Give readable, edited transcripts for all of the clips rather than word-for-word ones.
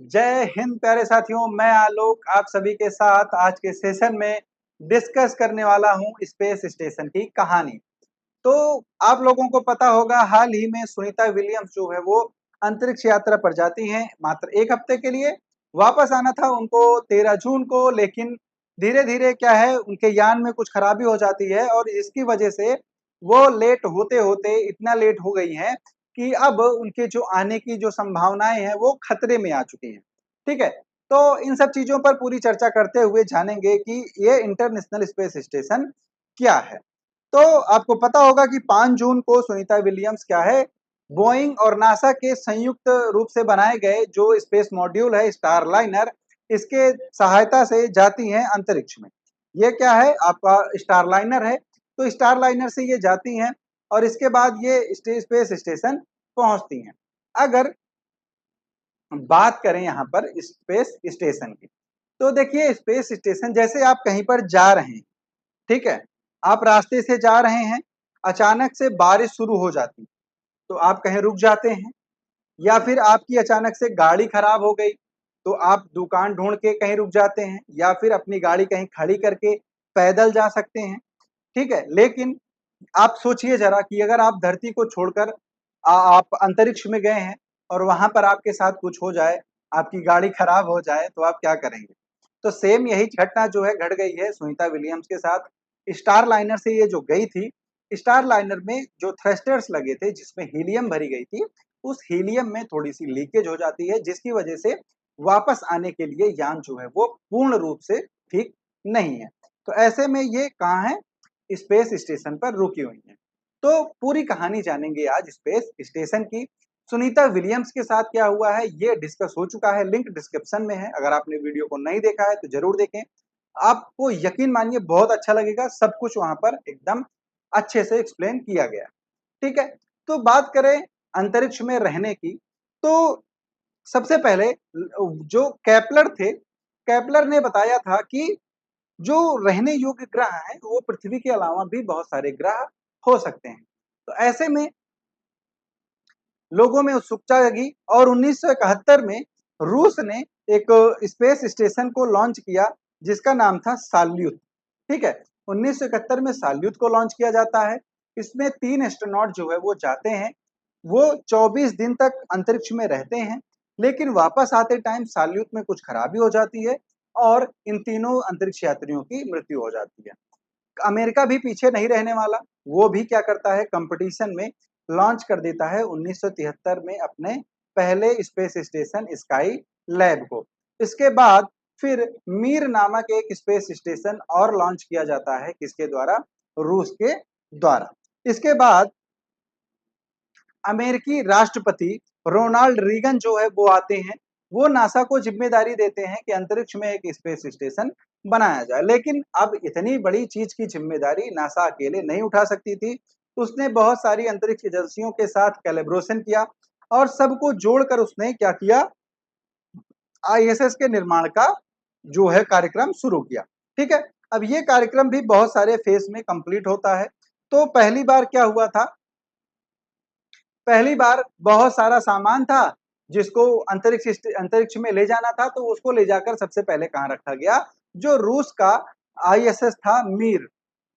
जय हिंद प्यारे साथियों, मैं आलोक आप सभी के साथ आज के सेशन में डिस्कस करने वाला हूं स्पेस स्टेशन की कहानी। तो आप लोगों को पता होगा हाल ही में सुनीता विलियम्स जो है वो अंतरिक्ष यात्रा पर जाती हैं मात्र 1 हफ्ते के लिए। वापस आना था उनको 13 जून को, लेकिन धीरे-धीरे क्या है उनके यान में कुछ खराबी हो जाती है और इसकी वजह से वो लेट होते-होते इतना लेट हो गई हैं कि अब उनके जो आने की जो संभावनाएँ हैं वो खतरे में आ चुकी हैं। ठीक है? तो इन सब चीज़ों पर पूरी चर्चा करते हुए जानेंगे कि ये इंटरनेशनल स्पेस स्टेशन क्या है? तो आपको पता होगा कि 5 जून को सुनीता विलियम्स क्या है, बोइंग और नासा के संयुक्त रूप से बनाए गए जो स्पेस मॉड्यूल है स्टारलाइनर, इसके सहायता से जाती हैं अंतरिक्ष में। ये क्या है आपका स्टारलाइनर है, तो स्टारलाइनर से ये जाती हैं और इसके बाद ये स्पेस स्टेशन पहुंचती हैं। अगर बात करें यहाँ पर स्पेस स्टेशन की, तो देखिए स्पेस स्टेशन जैसे आप कहीं पर जा रहे हैं, ठीक है? आप रास्ते से जा रहे हैं, अचानक से बारिश शुरू हो जाती, तो आप कहीं रुक जाते हैं या फिर आपकी अचानक से गाड़ी खराब हो गई, तो आप दुकान ढूँढ के कहीं रुक जाते हैं या फिर अपनी गाड़ी कहीं खड़ी करके पैदल जा सकते हैं, ठीक है? लेकिन आप सोचिए ज़रा कि अगर आप धरती को छोड़कर आप अंतरिक्ष में गए हैं और वहाँ पर आपके साथ कुछ हो जाए, आपकी गाड़ी खराब हो जाए, तो आप क्या करेंगे? तो सेम यही घटना जो है घट गई है सुनीता विलियम्स के साथ। स्टारलाइनर से ये जो गई थी, स्टारलाइनर में जो थ्रस्टर्स लगे थे जिसमें हीलियम भरी गई थी, उस हीलियम में थोड़ी-सी लीकेज हो जाती है जिसकी वजह से वापस आने के लिए यान जो है वो पूर्ण रूप से ठीक नहीं है। तो ऐसे में ये कहाँ है? स्पेस स्टेशन पर रुकी हुई हैं। तो पूरी कहानी जानेंगे आज स्पेस स्टेशन की। सुनीता विलियम्स के साथ क्या हुआ है ये डिस्कस हो चुका है, लिंक डिस्क्रिप्शन में है। अगर आपने वीडियो को नहीं देखा है तो ज़रूर देखें। आपको यकीन मानिए बहुत अच्छा लगेगा, सब कुछ वहाँ पर एकदम अच्छे से एक्सप्लेन किया गया है। ठीक है? तो बात करें अंतरिक्ष में रहने की, तो सबसे पहले जो केपलर थे, केपलर ने बताया था कि जो रहने योग्य ग्रह हैं, वो पृथ्वी के अलावा भी बहुत सारे ग्रह हो सकते हैं। तो ऐसे में लोगों में उत्सुकता जगी और 1971 में रूस ने एक स्पेस स्टेशन को लॉन्च किया जिसका नाम था साल्यूट। ठीक है? 1971 में साल्यूट को लॉन्च किया जाता है। इसमें 3 एस्ट्रोनॉट जो है वो जाते हैं। वो 24 दिन तक अंतरिक्ष में रहते हैं, लेकिन वापस आते टाइम साल्यूट में कुछ खराबी हो जाती है और इन तीनों अंतरिक्ष यात्रियों की मृत्यु हो जाती है। अमेरिका भी पीछे नहीं रहने वाला, वो भी क्या करता है कंपटीशन में लॉन्च कर देता है 1973 में अपने पहले स्पेस स्टेशन स्काई लैब को। इसके बाद फिर मीर नामक एक स्पेस स्टेशन और लॉन्च किया जाता है किसके द्वारा? रूस के द्वारा। इसके बाद अमेरिकी राष्ट्रपति रोनाल्ड रीगन जो है वो आते हैं, वो नासा को जिम्मेदारी देते हैं कि अंतरिक्ष में एक स्पेस स्टेशन बनाया जाए। लेकिन अब इतनी बड़ी चीज की जिम्मेदारी नासा अकेले नहीं उठा सकती थी। उसने बहुत सारी अंतरिक्ष एजेंसियों के साथ कोलैबोरेशन किया और सबको जोड़कर उसने क्या किया? आईएसएस के निर्माण का जो है कार्यक्रम शुरू किया। ठीक है? अब ये कार्यक्रम भी बहुत सारे फेज में कंप्लीट होता है। तो पहली बार क्या हुआ था? पहली बार बहुत सारा सामान था जिसको अंतरिक्ष में ले जाना था, तो उसको ले जाकर सबसे पहले कहाँ रखा गया? जो रूस का आईएसएस था मीर,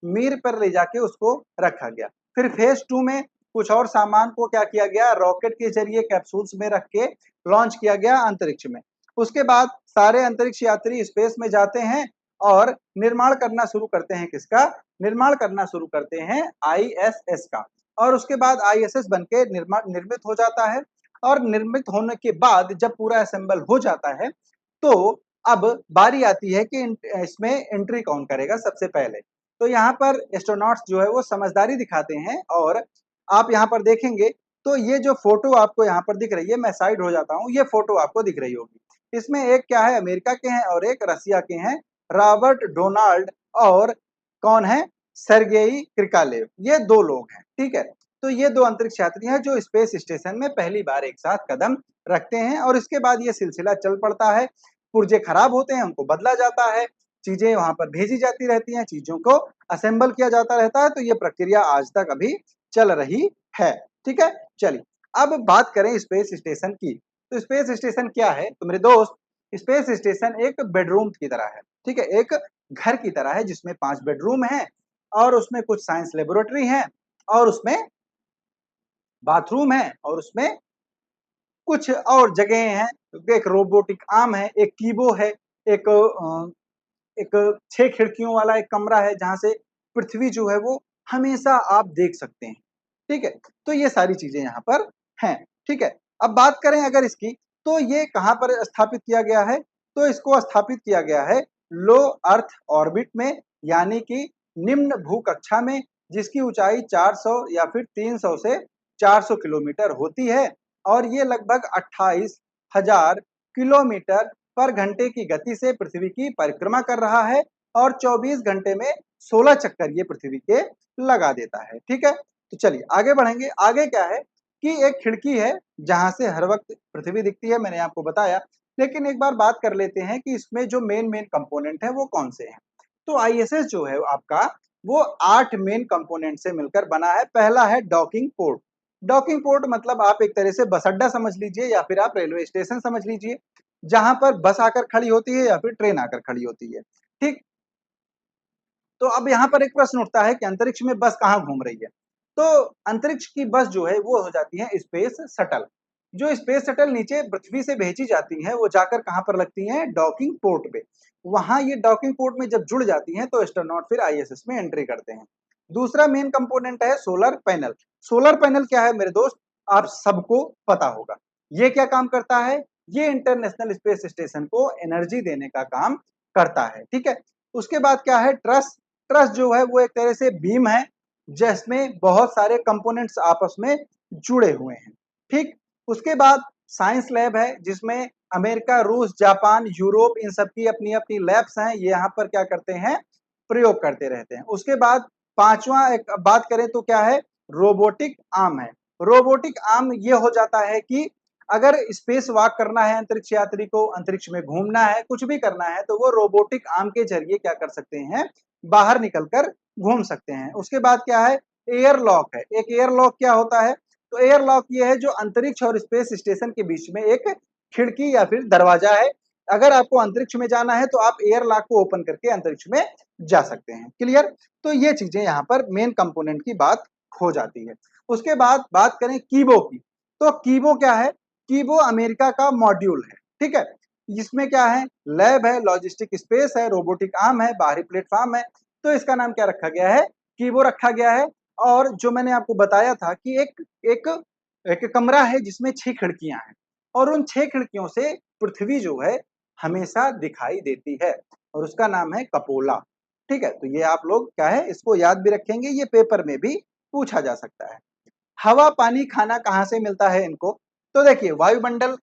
मीर पर ले जाके उसको रखा गया। फिर फेज 2 में कुछ और सामान को क्या किया गया? रॉकेट के जरिए कैप्सूल्स में रख के लॉन्च किया गया अंतरिक्ष में। उसके बाद सारे अंतरिक्ष यात्री स्पेस में जाते हैं और निर्माण करना शुरू करते हैं किसका? निर्माण करना शुरू करते हैं आईएसएस का। और उसके बाद आईएसएस बनके निर्मित हो जाता है और निर्मित होने के बाद जब पूरा असेंबल हो जाता है, तो अब बारी आती है कि इसमें एंट्री कौन करेगा सबसे पहले। तो यहाँ पर एस्ट्रोनॉट्स जो है वो समझदारी दिखाते हैं और आप यहाँ पर देखेंगे तो ये जो फ़ोटो आपको यहाँ पर दिख रही है, मैं साइड हो जाता हूँ, ये फ़ोटो आपको दिख रही होगी। इसमें एक क्या है अमेरिका के हैं और एक रसिया के हैं, रॉबर्ट डोनाल्ड और कौन है? सेर्गेई क्रिकालेव, ये 2 लोग हैं, ठीक है? तो ये 2 अंतरिक्ष यात्री हैं जो स्पेस स्टेशन में पहली बार एक साथ कदम रखते हैं और इसके बाद ये सिलसिला चल पड़ता है। पुर्जे खराब होते हैं, उनको बदला जाता है, चीज़ें वहाँ पर भेजी जाती रहती हैं, चीज़ों को असेंबल किया जाता रहता है, तो ये प्रक्रिया आज तक अभी चल रही है, ठीक है? चलिए, अब बात करें स्पेस स्टेशन की, तो स्पेस स्टेशन क्या है? तो मेरे दोस्त, स्पेस स्टेशन एक बेडरूम की तरह है, ठीक है? एक घर की तरह है जिसमें 5 बेडरूम हैं और उसमें कुछ साइंस लैबोरेटरी है और उसमें बाथरूम है और उसमें कुछ और जगहें हैं, एक रोबोटिक आर्म है, एक कीबो है, एक एक 6 खिड़कियों वाला एक कमरा है जहाँ से पृथ्वी जो है वो हमेशा आप देख सकते हैं, ठीक है? तो ये सारी चीज़ें यहाँ पर हैं, ठीक है? अब बात करें अगर इसकी, तो ये कहाँ पर स्थापित किया गया है? तो इसको स्थापित किया गया है लो अर्थ ऑर्बिट में, यानी कि निम्न भूकक्षा में, जिसकी ऊँचाई 400 या फिर 300 से 400 किलोमीटर होती है और ये लगभग 28,000 किलोमीटर पर घंटे की गति से पृथ्वी की परिक्रमा कर रहा है और 24 घंटे में 16 चक्कर ये पृथ्वी के लगा देता है, ठीक है? तो चलिए आगे बढ़ेंगे। आगे क्या है कि एक खिड़की है जहाँ से हर वक्त पृथ्वी दिखती है, मैंने आपको बताया। लेकिन एक बार बात कर लेते हैं कि इसमें जो मेन कंपोनेंट है वो कौन से हैं? तो आईएसएस जो है आपका वो 8 मेन कंपोनेंट से मिलकर बना है। पहला है डॉकिंग पोर्ट। डॉकिंग पोर्ट मतलब आप एक तरह से बस अड्डा समझ लीजिए या फिर आप रेलवे स्टेशन समझ लीजिए। जहाँ पर बस आकर खड़ी होती है या फिर ट्रेन आकर खड़ी होती है, ठीक? तो अब यहाँ पर एक प्रश्न उठता है कि अंतरिक्ष में बस कहाँ घूम रही है? तो अंतरिक्ष की बस जो है वो हो जाती है स्पेस शटल। जो स्पेस शटल नीचे पृथ्वी से भेजी जाती हैं, वो जाकर कहाँ पर लगती हैं? डॉकिंग पोर्ट पे। वहाँ ये डॉकिंग पोर्ट में जब जुड़ जाती हैं तो एस्ट्रोनॉट फिर आईएसएस में एंट्री करते हैं। दूसरा मेन कंपोनेंट है सोलर पैनल। सोलर पैनल क्या है मेरे दोस्त? आप सबको पता होगा। ये क्या काम करता है? ये इंटरनेशनल स्पेस स्टेशन को एनर्जी देने का काम करता है, ठीक है? उसके बाद क्या है? ट्रस। ट्रस जो है वो एक तरह से बीम है जिसमें बहुत सारे कंपोनेंट्स आपस में जुड़े हुए हैं, ठीक? उसके बाद साइंस लैब है जिसमें अमेरिका, रूस, जापान, यूरोप इन सब की अपनी-अपनी लैब्स हैं, ये यहाँ पर क्या करते हैं? प्रयोग करते रहते हैं। उसके बाद 5वां एक बात करें तो क्या है? रोबोटिक आर्म है। रोबोटिक आर्म ये हो जाता है कि अगर स्पेस वॉक करना है अंतरिक्ष यात्री को, अंतरिक्ष में घूमना है, कुछ भी करना है, तो वो रोबोटिक आर्म के ज़रिए क्या कर सकते हैं? बाहर निकलकर घूम सकते हैं। उसके बाद क्या है? एयर लॉक है। एक एयर लॉक क्या होता है? तो एयर लॉक ये है जो अंतरिक्ष और स्पेस स्टेशन के बीच में एक खिड़की या फिर दरवाजा है। अगर आपको अंतरिक्ष में जाना है तो आप एयर लॉक को ओपन करके अंतरिक्ष में जा सकते हैं। क्लियर? तो ये चीज़ें यहाँ पर मेन कंपोनेंट की बात हो जाती है। उसके बाद बात करें कीबो की, तो कीबो क्या है? कीबो अमेरिका का मॉड्यूल है, ठीक है? इसमें क्या है? लैब है, लॉजिस्टिक स्पेस है, रोबोटिक आर्म है, बाहरी प्लेटफ़ॉर्म है, तो इसका नाम क्या रखा गया है? कीबो रखा गया है। और जो मैंने आपको बताया था कि एक एक कमरा है जिसमें 6 खिड़कियाँ हैं और उन 6 खिड़कियों से पृथ्वी जो है हमेशा दिखाई देती है और उसका नाम है कपोला, ठीक है? तो ये आप लोग क्या है इसको याद भी रखेंगे, ये पेपर में भी पूछा जा सकता है। हवा, पानी, खाना कहाँ से मिलता है इनको? तो देखिए वायुमंडल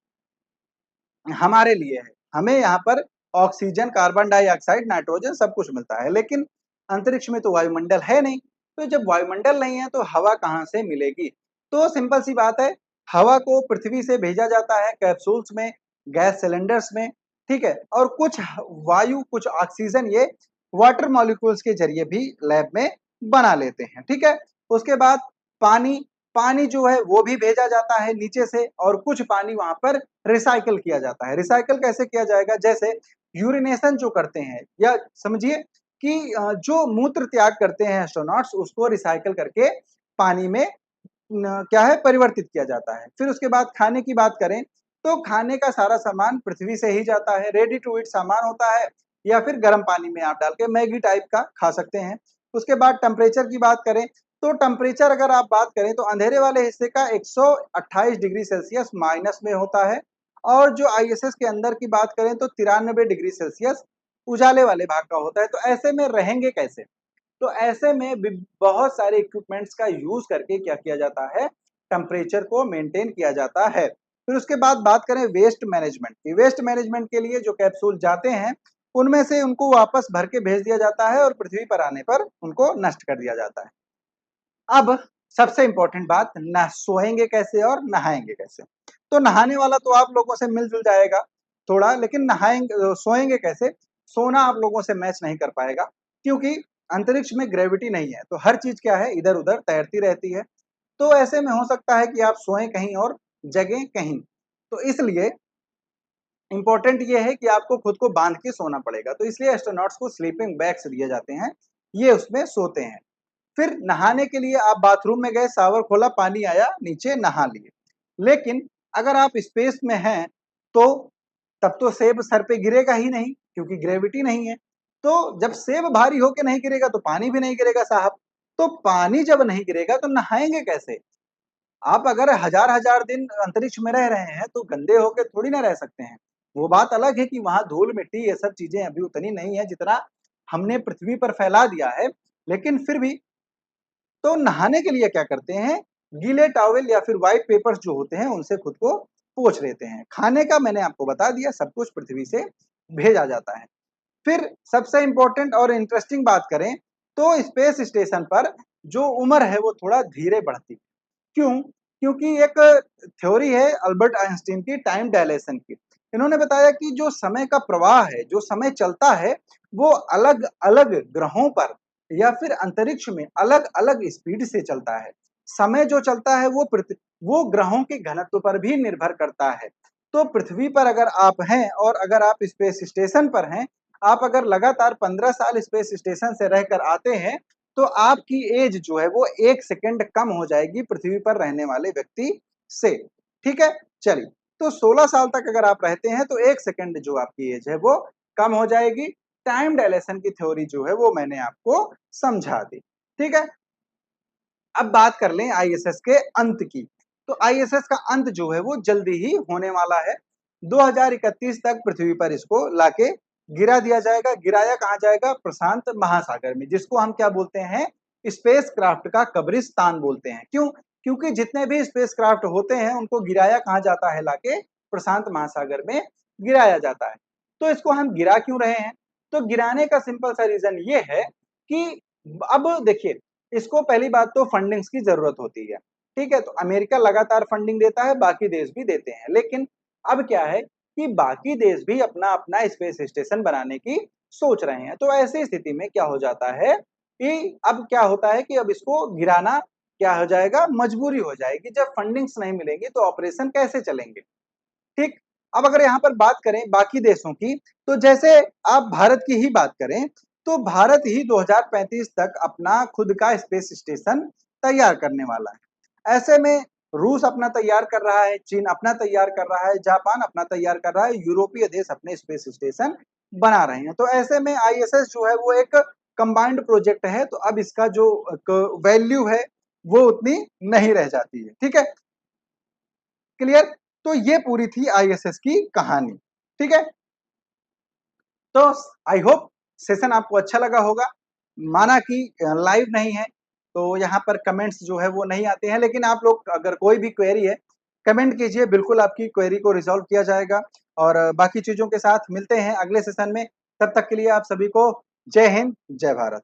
हमारे लिए है। हमें यहाँ पर ऑक्सीजन, कार्बन डाइऑक्साइड, नाइट्रोजन सब कुछ मिलता है, लेकिन अंतरिक्ष में तो वायुमंडल है नहीं। तो जब वायुमंडल नहीं है तो हवा कहाँ से मिलेगी? तो सिंपल सी बात है, हवा को पृथ्वी से भेजा जाता है कैप्सूल्स में, गैस सिलेंडर्स में, ठीक है? और कुछ वायु, कुछ ऑक्सीजन ये वाटर मॉलिक्यूल्स के ज़रिए भी लैब में बना लेते हैं, ठीक है? उसके बाद पानी, पानी जो है वो भी भेजा जाता है नीचे से और कुछ पानी वहाँ पर रिसाइकिल किया जाता है। रिसाइकिल कैसे किया जाएगा? जैसे यूरिनेशन जो करते हैं या समझिए कि जो मूत्र त्याग करते हैं एस्ट्रोनॉट्स उसको रिसाइकिल करके पानी में क्या है परिवर्तित किया जाता है। फिर उसके बाद खाने की बात करें, तो खाने का सारा सामान पृथ्वी से ही जाता है, रेडी टू ईट सामान होता है या फिर गर्म पानी में आप डाल के मैगी टाइप का खा सकते हैं। उसके बाद टेम्परेचर की बात करें, तो टेम्परेचर अगर आप बात करें तो अंधेरे वाले हिस्से का 128 डिग्री सेल्सियस माइनस में होता है और जो आईएसएस के अंदर की बात करें तो 93 डिग्री सेल्सियस उजाले वाले भाग का होता है। तो ऐसे में रहेंगे कैसे? तो ऐसे में बहुत सारे इक्विपमेंट्स का यूज करके क्या किया जाता है? टेम्परेचर को मेंटेन किया जाता है। फिर उसके बाद बात करें वेस्ट मैनेजमेंट की। वेस्ट मैनेजमेंट के लिए जो कैप्सूल जाते हैं, उनमें से उनको वापस भर के भेज दिया जाता है और पृथ्वी पर आने पर उनको नष्ट कर दिया जाता है। अब सबसे इम्पोर्टेंट बात, न सोएंगे कैसे और नहाएँगे कैसे? तो नहाने वाला तो आप लोगों से मिल-जुल जाएगा थोड़ा, लेकिन सोएंगे कैसे? सोना आप लोगों से मैच नहीं कर पाएगा, क्योंकि अंतरिक्ष में ग्रेविटी नहीं है, तो हर चीज़ क्या है इधर-उधर तैरती रहती है। तो ऐसे में हो सकता है कि आप सोएँ कहीं और जगें कहीं। तो इसलिए इम्पोर्टेंट ये है कि आपको खुद को बांध के सोना पड़ेगा, तो इसलिए एस्ट्रोनॉट्स को स्लीपिंग बैग्स दिए जाते हैं, ये उसमें सोते हैं। फिर नहाने के लिए आप बाथरूम में गए, शावर खोला, पानी आया, नीचे नहा लिए। लेकिन अगर आप स्पेस में हैं, तो तब तो सेब सर पे गिरेगा ही नहीं, क्योंकि ग्रेविटी नहीं है। तो जब सेब भारी होके नहीं गिरेगा, तो पानी भी नहीं गिरेगा साहब। तो पानी जब नहीं गिरेगा, तो नहाएँगे कैसे? आप अगर हज़ार-हज़ार दिन अंतरिक्ष में रह रहे हैं, तो गंदे होके थोड़ी ना रह सकते हैं। वो बात अलग है कि वहाँ धूल-मिट्टी ये सब चीज़ें अभी उतनी नहीं है, जितना हमने पृथ्वी पर फैला दिया है। लेकिन फिर भी तो नहाने के लिए क्या करते हैं, गीले टॉवल या फिर व्हाइट पेपर्स जो होते हैं, उनसे खुद को पोंछ लेते हैं। खाने का मैंने आपको बता दिया, सब कुछ पृथ्वी से भेजा जाता है। फिर सबसे इम्पोर्टेंट और इंटरेस्टिंग बात करें, तो स्पेस स्टेशन पर जो उम्र है, वो थोड़ा धीरे बढ़ती है। क्यों? क्योंकि एक थ्योरी है अल्बर्ट आइंस्टीन की टाइम डायलेशन की। इन्होंने बताया कि जो समय का प्रवाह है, जो समय चलता है, वो अलग-अलग ग्रहों पर या फिर अंतरिक्ष में अलग-अलग स्पीड से चलता है। समय जो चलता है वो ग्रहों के घनत्व पर भी निर्भर करता है। तो पृथ्वी पर अगर आप हैं और अगर आप स्पेस स्टेशन पर हैं, आप अगर लगातार 15 साल स्पेस स्टेशन से रहकर आते हैं, तो आपकी एज जो है वो 1 सेकंड कम हो जाएगी पृथ्वी पर रहने वाले व्यक्ति से, ठीक है? चलिए, तो 16 साल तक अगर आप रहते हैं तो 1 सेकंड जो आपकी एज है वो कम हो जाएगी। टाइम डायलेशन की थ्योरी जो है वो मैंने आपको समझा दी, ठीक है? अब बात कर लें आईएसएस के अंत की। तो आईएसएस का अंत जो है वो जल्दी ही होने वाला है। 2031 तक पृथ्वी पर इसको लाके गिरा दिया जाएगा। गिराया कहाँ जाएगा? प्रशांत महासागर में, जिसको हम क्या बोलते हैं? स्पेसक्राफ्ट का कब्रिस्तान बोलते हैं। क्यों? क्योंकि जितने भी स्पेसक्राफ्ट होते हैं उनको गिराया कहाँ जाता है? लाके प्रशांत महासागर में गिराया जाता है। तो इसको हम गिरा क्यों रहे हैं? तो गिराने का सिंपल सा रीज़न ये है कि अब देखिए, इसको पहली बात तो फंडिंग्स की ज़रूरत होती है, ठीक है? तो अमेरिका लगातार फंडिंग देता है, बाकी देश भी देते हैं। लेकिन अब क्या है कि बाकी देश भी अपना-अपना स्पेस स्टेशन बनाने की सोच रहे हैं। तो ऐसी स्थिति में क्या हो जाता है कि अब क्या होता है कि अब इसको गिराना क्या हो जाएगा? मजबूरी हो जाएगी। जब फंडिंग्स नहीं मिलेंगी तो ऑपरेशन कैसे चलेंगे? ठीक? अब अगर यहाँ पर बात करें बाकी देशों की, तो जैसे आप भारत की ही बात करें, तो भारत ही 2035 तक अपना खुद का स्पेस स्टेशन तैयार करने वाला है। ऐसे में रूस अपना तैयार कर रहा है, चीन अपना तैयार कर रहा है, जापान अपना तैयार कर रहा है, यूरोपीय देश अपने स्पेस स्टेशन बना रहे हैं। तो ऐसे में आईएसएस जो है वो एक कंबाइंड प्रोजेक्ट है, तो अब इसका जो वैल्यू है, वो उतनी नहीं रह जाती है। ठीक है? क्लियर? तो ये पूरी थी आईएसएस की कहानी, ठीक है? तो आई होप सेशन आपको अच्छा लगा होगा। माना कि लाइव नहीं है, तो यहाँ पर कमेंट्स जो है वो नहीं आते हैं, लेकिन आप लोग अगर कोई भी क्वेरी है, कमेंट कीजिए, बिल्कुल आपकी क्वेरी को रिज़ॉल्व किया जाएगा और बाकी चीज़ों के साथ मिलते हैं अगले सेशन में। तब तक के लिए आप सभी को जय हिंद, जय भारत।